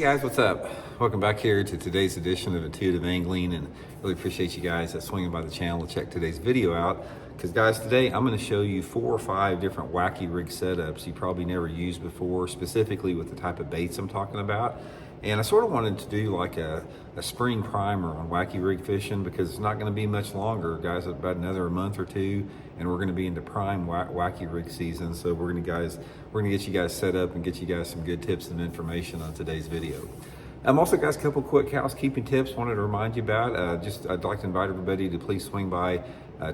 Hey guys, what's up? Welcome back here to today's edition of Intuitive Angling, and really appreciate you guys swinging by the channel to check today's video out. Because guys, today I'm going to show you 4 or 5 different wacky rig setups you probably never used before, specifically with the type of baits I'm talking about. And I sort of wanted to do like a spring primer on wacky rig fishing, because it's not going to be much longer, guys, about another month or two, and we're going to be into prime wacky rig season. So we're going to get you guys set up and get you guys some good tips and information on today's video. Also, guys, a couple quick housekeeping tips wanted to remind you about. I'd like to invite everybody to please swing by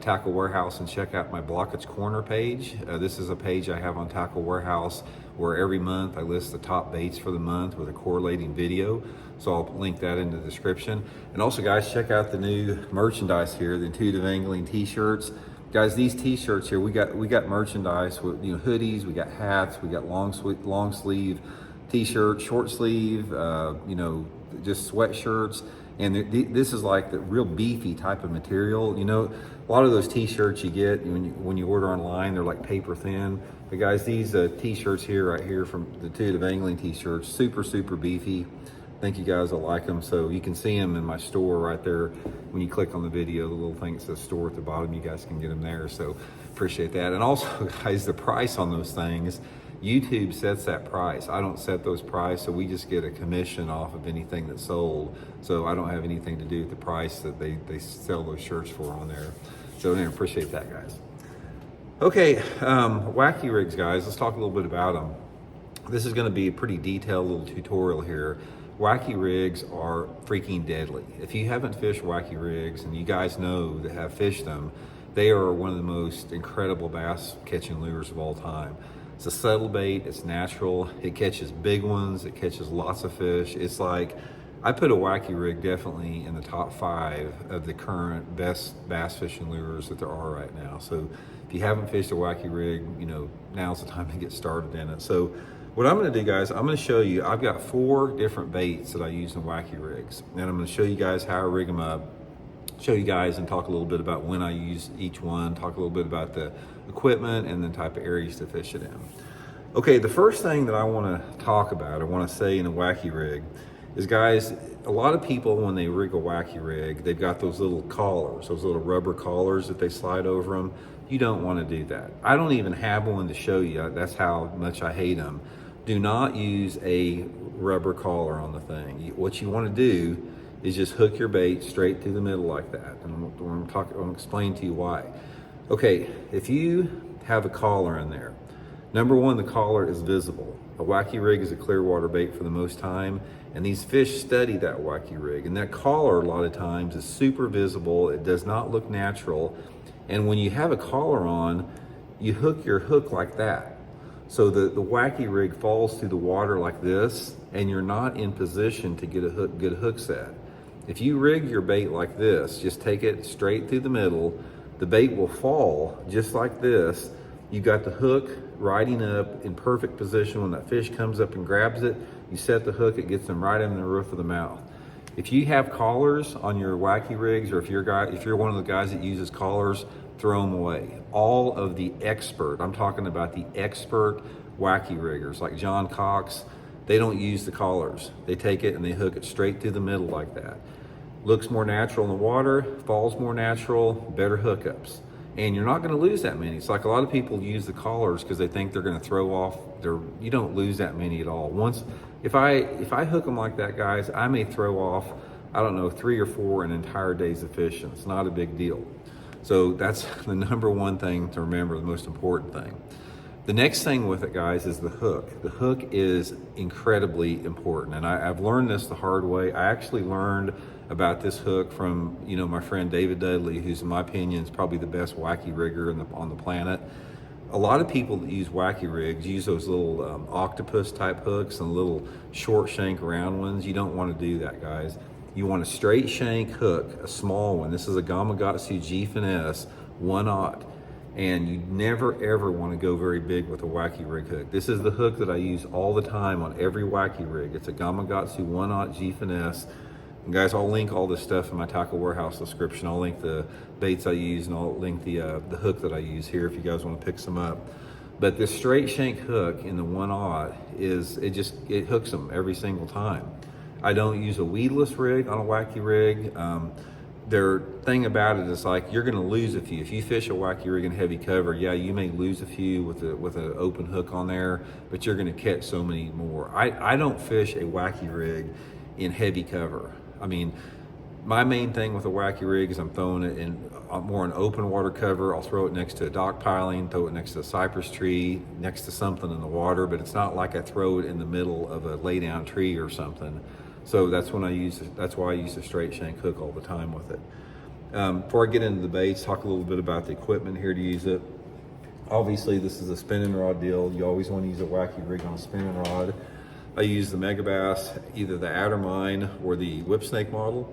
Tackle Warehouse and check out my Blaukat's Corner page. This is a page I have on Tackle Warehouse where every month I list the top baits for the month with a correlating video. So I'll link that in the description. And also, guys, check out the new merchandise here, the Intuitive Angling t-shirts. Guys, these t-shirts here, we got merchandise with hoodies, we got hats, we got long sleeve t-shirt, short sleeve, just sweatshirts. And this is like the real beefy type of material. A lot of those t-shirts you get when you order online, they're like paper thin. But guys, these t-shirts here, right here from the Intuitive Angling t-shirts, super beefy. I think you guys will like them. So you can see them in my store right there. When you click on the video, the little thing that says store at the bottom, you guys can get them there. So appreciate that. And also, guys, the price on those things, YouTube sets that price. I don't set those prices, so we just get a commission off of anything that's sold. So I don't have anything to do with the price that they sell those shirts for on there. So I appreciate that, guys. Okay, wacky rigs, guys. Let's talk a little bit about them. This is going to be a pretty detailed little tutorial here. Wacky rigs are freaking deadly. If you haven't fished wacky rigs, and you guys know that have fished them, they are one of the most incredible bass catching lures of all time. It's a subtle bait, it's natural, it catches big ones, it catches lots of fish. It's like, I put a wacky rig definitely in the top 5 of the current best bass fishing lures that there are right now. So if you haven't fished a wacky rig, now's the time to get started in it. So what I'm gonna do, guys, I'm gonna show you, I've got 4 different baits that I use in wacky rigs. And I'm gonna show you guys how I rig them up, show you guys and talk a little bit about when I use each one, talk a little bit about the equipment and the type of areas to fish it in. Okay, the first thing that I wanna talk about, I wanna say in a wacky rig is, guys, a lot of people, when they rig a wacky rig, they've got those little collars, those little rubber collars that they slide over them. You don't wanna do that. I don't even have one to show you. That's how much I hate them. Do not use a rubber collar on the thing. What you wanna do is just hook your bait straight through the middle like that. And I'm gonna explain to you why. Okay, if you have a collar in there, number one, the collar is visible. A wacky rig is a clear water bait for the most time, and these fish study that wacky rig. And that collar, a lot of times, is super visible. It does not look natural. And when you have a collar on, you hook your hook like that. So the wacky rig falls through the water like this, and you're not in position to get a good hook set. If you rig your bait like this, just take it straight through the middle, the bait will fall just like this. You got the hook riding up in perfect position. When that fish comes up and grabs it, you set the hook, it gets them right in the roof of the mouth. If you have collars on your wacky rigs, or if you're one of the guys that uses collars, throw them away. All of the expert, I'm talking about the expert wacky riggers like John Cox, they don't use the collars. They take it and they hook it straight through the middle like that. Looks more natural in the water, falls more natural, better hookups. And you're not gonna lose that many. It's like a lot of people use the collars because they think they're gonna throw off you don't lose that many at all. If I hook them like that, guys, I may throw off, I don't know, 3 or 4 an entire day's of fishing. It's not a big deal. So that's the number one thing to remember, the most important thing. The next thing with it, guys, is the hook. The hook is incredibly important. And I've learned this the hard way. I actually learned about this hook from, my friend David Dudley, who's, in my opinion, is probably the best wacky rigger on the planet. A lot of people that use wacky rigs use those little octopus type hooks and little short shank round ones. You don't want to do that, guys. You want a straight shank hook, a small one. This is a Gamakatsu G finesse 1/0. And you never ever want to go very big with a wacky rig hook. This is the hook that I use all the time on every wacky rig. It's a Gamakatsu 1/0 G finesse. And guys, I'll link all this stuff in my Tackle Warehouse description. I'll link the baits I use, and I'll link the hook that I use here if you guys want to pick some up. But this straight shank hook in the 1/0 it hooks them every single time. I don't use a weedless rig on a Wacky rig. Their thing about it is like you're going to lose a few. If you fish a Wacky rig in heavy cover, yeah, you may lose a few with an open hook on there, but you're going to catch so many more. I don't fish a Wacky rig in heavy cover. I mean, my main thing with a Wacky rig is I'm throwing it in more an open water cover. I'll throw it next to a dock piling, throw it next to a cypress tree, next to something in the water, but it's not like I throw it in the middle of a lay down tree or something. So that's why I use a straight shank hook all the time with it. Before I get into the baits, talk a little bit about the equipment here to use it. Obviously, this is a spinning rod deal. You always want to use a Wacky rig on a spinning rod. I use the Megabass, either the Addermine or the whip snake model,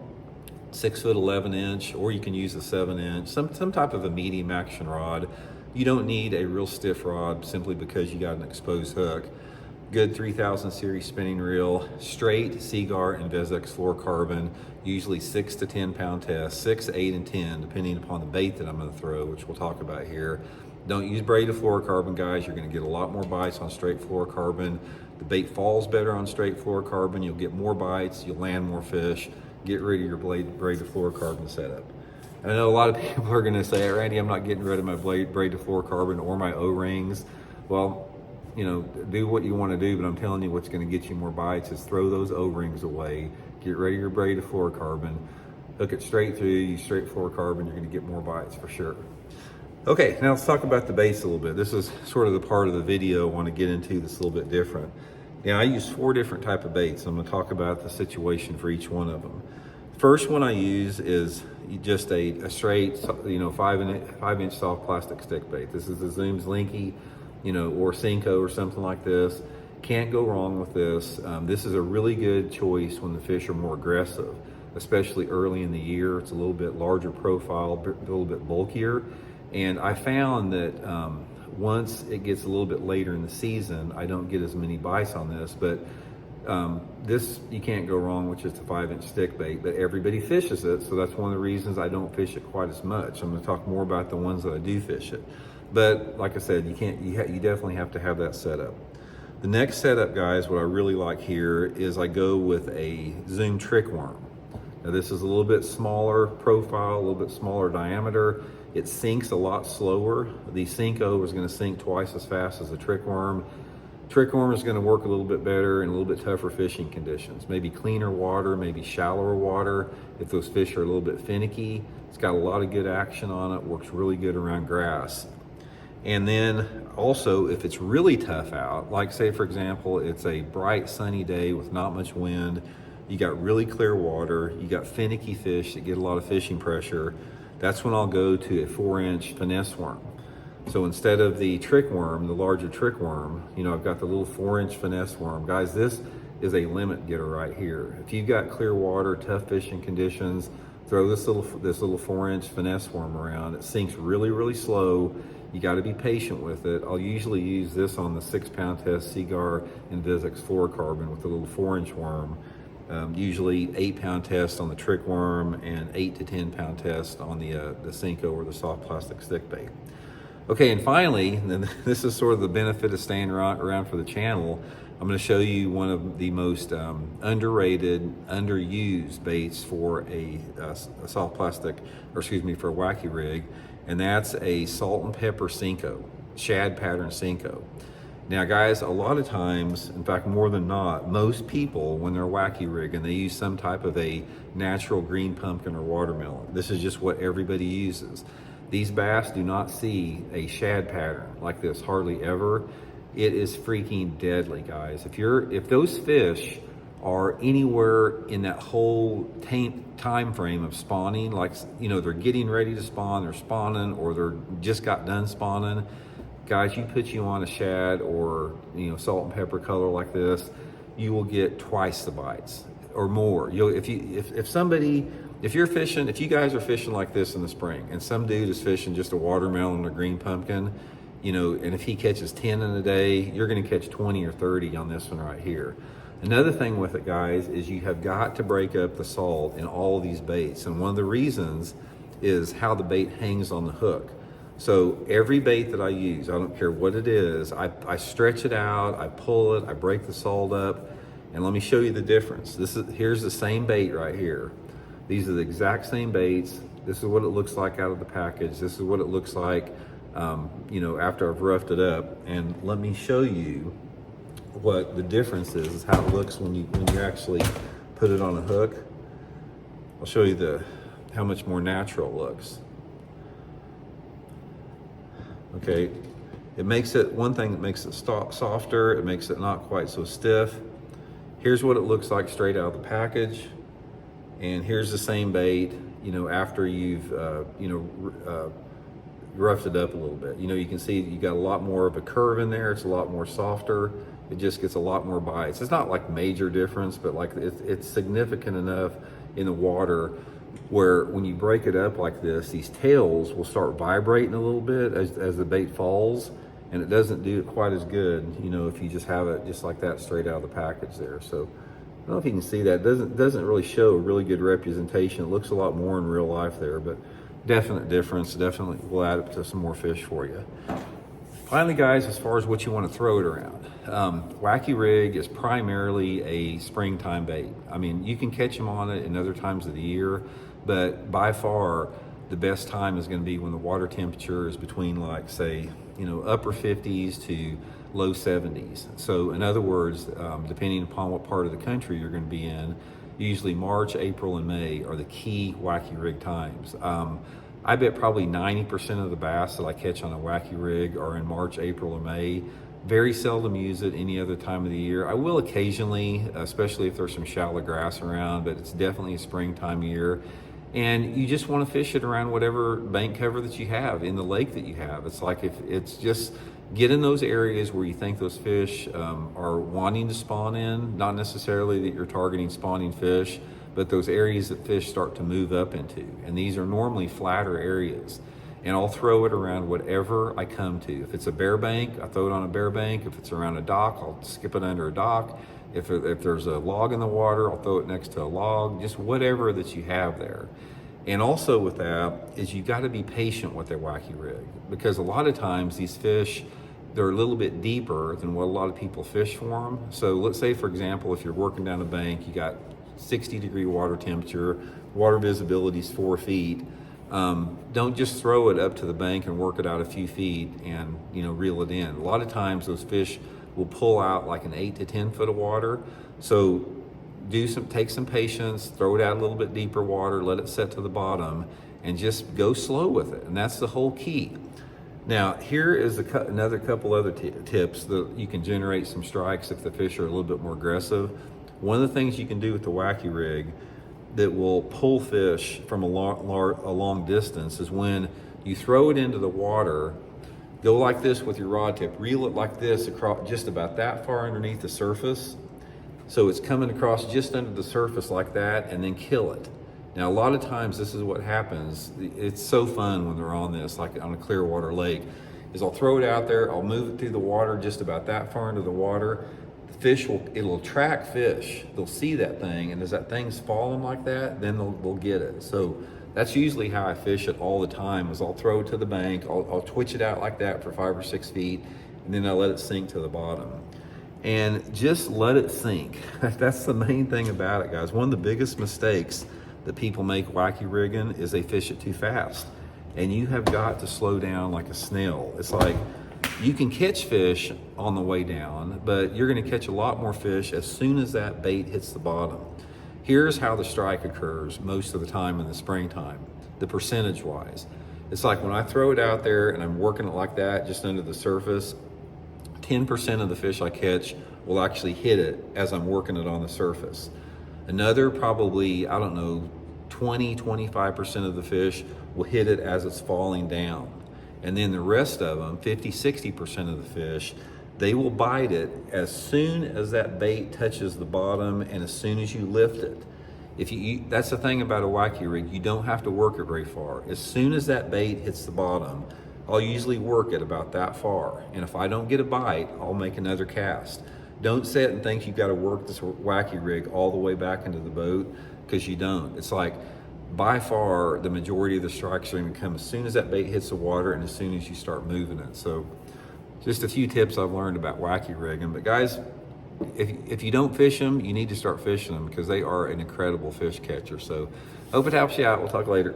6 foot 11 inch, or you can use a 7 inch, some type of a medium action rod. You don't need a real stiff rod simply because you got an exposed hook. Good 3000 series spinning reel, straight Seaguar and Vezex fluorocarbon, usually 6 to 10 pound test, 6, 8, and 10, depending upon the bait that I'm going to throw, which we'll talk about here. Don't use braided fluorocarbon, guys. You're going to get a lot more bites on straight fluorocarbon. The bait falls better on straight fluorocarbon. You'll get more bites. You'll land more fish. Get rid of your braided fluorocarbon setup. And I know a lot of people are going to say, Randy, I'm not getting rid of my braided fluorocarbon or my O-rings. Well, you know, do what you want to do, but I'm telling you what's going to get you more bites is throw those O-rings away, get rid of your braided fluorocarbon, hook it straight through, use straight fluorocarbon, you're going to get more bites for sure. Okay, now let's talk about the baits a little bit. This is sort of the part of the video I want to get into that's a little bit different. Now, I use 4 different type of baits. I'm going to talk about the situation for each one of them. First one I use is just a straight, 5-inch soft plastic stick bait. This is the Zoom's Linky, or Senko or something like this. Can't go wrong with this. This is a really good choice when the fish are more aggressive, especially early in the year. It's a little bit larger profile, a little bit bulkier. And I found that once it gets a little bit later in the season, I don't get as many bites on this, but this you can't go wrong with just a 5-inch stick bait, but everybody fishes it. So that's one of the reasons I don't fish it quite as much. I'm gonna talk more about the ones that I do fish it. But like I said, you definitely have to have that setup. The next setup, guys, what I really like here is I go with a Zoom trick worm. Now this is a little bit smaller profile, a little bit smaller diameter. It sinks a lot slower. The Senko is going to sink twice as fast as the trick worm. Trick worm is going to work a little bit better in a little bit tougher fishing conditions. Maybe cleaner water, maybe shallower water. If those fish are a little bit finicky, it's got a lot of good action on it, works really good around grass. And then also, if it's really tough out, like say for example, it's a bright sunny day with not much wind, you got really clear water, you got finicky fish that get a lot of fishing pressure, that's when I'll go to a 4-inch finesse worm. So instead of the trick worm, the larger trick worm, I've got the little 4-inch finesse worm. Guys, this is a limit getter right here. If you've got clear water, tough fishing conditions, throw this little 4-inch finesse worm around. It sinks really, really slow. You got to be patient with it. I'll usually use this on the 6-pound test Seaguar and Vezex fluorocarbon with the little 4-inch worm. Usually 8-pound test on the trick worm and 8 to 10-pound test on the Senko or the soft plastic stick bait. Okay, and finally, and this is sort of the benefit of staying around for the channel, I'm going to show you one of the most underrated, underused baits for a soft plastic, for a Wacky rig, and that's a salt and pepper Senko, shad pattern Senko. Now guys, a lot of times, in fact more than not, most people when they're Wacky rig and they use some type of a natural green pumpkin or watermelon, this is just what everybody uses. These bass do not see a shad pattern like this hardly ever. It is freaking deadly, guys. If those fish are anywhere in that whole time frame of spawning, like they're getting ready to spawn, they're spawning, or they're just got done spawning, guys, you put you on a shad or salt and pepper color like this, you will get twice the bites or more. If you guys are fishing like this in the spring and some dude is fishing just a watermelon or green pumpkin, and if he catches 10 in a day, you're going to catch 20 or 30 on this one right here. Another thing with it, guys, is you have got to break up the salt in all of these baits. And one of the reasons is how the bait hangs on the hook. So every bait that I use, I don't care what it is, I stretch it out, I pull it, I break the salt up, and let me show you the difference. Here's the same bait right here. These are the exact same baits. This is what it looks like out of the package. This is what it looks like, you know, after I've roughed it up. And let me show you what the difference is how it looks when you actually put it on a hook. I'll show you how much more natural it looks. Okay, it makes it, one thing that makes it softer, it makes it not quite so stiff. Here's what it looks like straight out of the package. And here's the same bait, you know, after you've, you know, roughed it up a little bit. You know, you can see you got a lot more of a curve in there. It's a lot more softer. It just gets a lot more bites. It's not like major difference, but like it's significant enough in the water where when you break it up like this, these tails will start vibrating a little bit as the bait falls, and it doesn't do it quite as good, you know, if you just have it just like that straight out of the package there. So I don't know if you can see that. It doesn't really show a really good representation. It looks a lot more in real life there, but definite difference. Definitely will add up to some more fish for you. Finally, guys, as far as what you want to throw it around, Wacky Rig is primarily a springtime bait. I mean, you can catch them on it in other times of the year, but by far the best time is going to be when the water temperature is between, like, say, you know, upper 50s to low 70s. So in other words, depending upon what part of the country you're going to be in, usually March, April, and May are the key Wacky Rig times. I bet probably 90% of the bass that I catch on a Wacky Rig are in March, April, or May. Very seldom use it any other time of the year. I will occasionally, especially if there's some shallow grass around, but it's definitely a springtime year. And you just want to fish it around whatever bank cover that you have in the lake that you have. It's like, if it's just get in those areas where you think those fish are wanting to spawn in, not necessarily that you're targeting spawning fish, but those areas that fish start to move up into. And these are normally flatter areas. And I'll throw it around whatever I come to. If it's a bare bank, I throw it on a bare bank. If it's around a dock, I'll skip it under a dock. If there's a log in the water, I'll throw it next to a log, just whatever that you have there. And also with that is you gotta be patient with their Wacky Rig, because a lot of times these fish, they're a little bit deeper than what a lot of people fish for them. So let's say, for example, if you're working down a bank, you got 60-degree water temperature, water visibility is 4 feet. Don't just throw it up to the bank and work it out a few feet and, you know, reel it in. A lot of times those fish will pull out like an 8 to 10 foot of water. So take some patience, throw it out a little bit deeper water, let it set to the bottom, and just go slow with it. And that's the whole key. Now, here is another couple other tips that you can generate some strikes if the fish are a little bit more aggressive. One of the things you can do with the Wacky Rig that will pull fish from a long distance is when you throw it into the water, go like this with your rod tip, reel it like this across just about that far underneath the surface. So it's coming across just under the surface like that, and then kill it. Now, a lot of times this is what happens. It's so fun when they're on this, like on a clear water lake, is I'll throw it out there, I'll move it through the water just about that far into the water. The fish it'll attract fish. They'll see that thing, and as that thing's falling like that, then they'll get it. So that's usually how I fish it all the time, is I'll throw it to the bank, I'll twitch it out like that for 5 or 6 feet, and then I let it sink to the bottom. And just let it sink. That's the main thing about it, guys. One of the biggest mistakes that people make Wacky rigging is they fish it too fast. And you have got to slow down like a snail. It's like, you can catch fish on the way down, but you're gonna catch a lot more fish as soon as that bait hits the bottom. Here's how the strike occurs most of the time in the springtime, the percentage-wise. It's like when I throw it out there and I'm working it like that, just under the surface, 10% of the fish I catch will actually hit it as I'm working it on the surface. Another probably, I don't know, 20-25% of the fish will hit it as it's falling down. And then the rest of them, 50-60% of the fish, they will bite it as soon as that bait touches the bottom and as soon as you lift it. That's the thing about a Wacky Rig, you don't have to work it very far. As soon as that bait hits the bottom, I'll usually work it about that far. And if I don't get a bite, I'll make another cast. Don't sit and think you've got to work this Wacky Rig all the way back into the boat, because you don't. It's like by far the majority of the strikes are going to come as soon as that bait hits the water and as soon as you start moving it. So just a few tips I've learned about wacky rigging. But guys, if you don't fish them, you need to start fishing them because they are an incredible fish catcher. So hope it helps you out. We'll talk later.